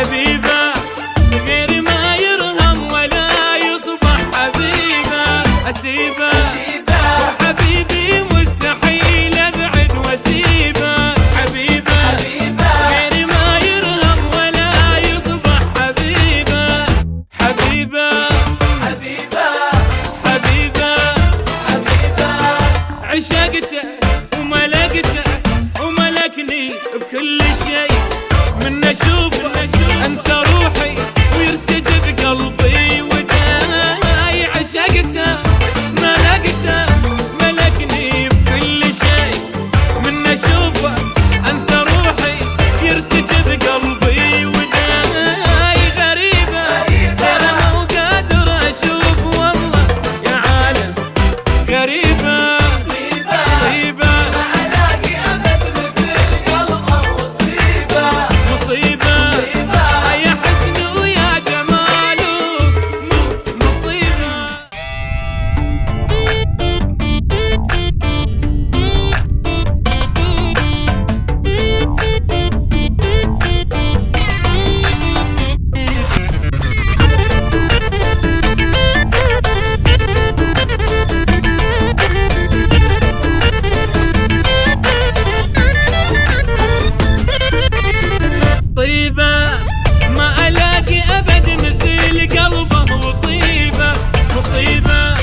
حبيبه غير ما يرهم ولا يصبح حبيبه اسيبه وحبيبي مستحيل ابعد واسيبه حبيبه غير ما يرهم ولا يصبح حبيبه حبيبه عشقته وملكته وملكني بكل شيء من اشوفه انسى روحي ويرتجف قلبي وداي عشقته ملكته ملكني بكل شيء من اشوفه انسى روحي يرتجف قلبي وداي غريبه انا مو قادر اشوف والله يا عالم غريبه طيبة ما ألاقي أبد مثل قلبه وطيبة مصيبة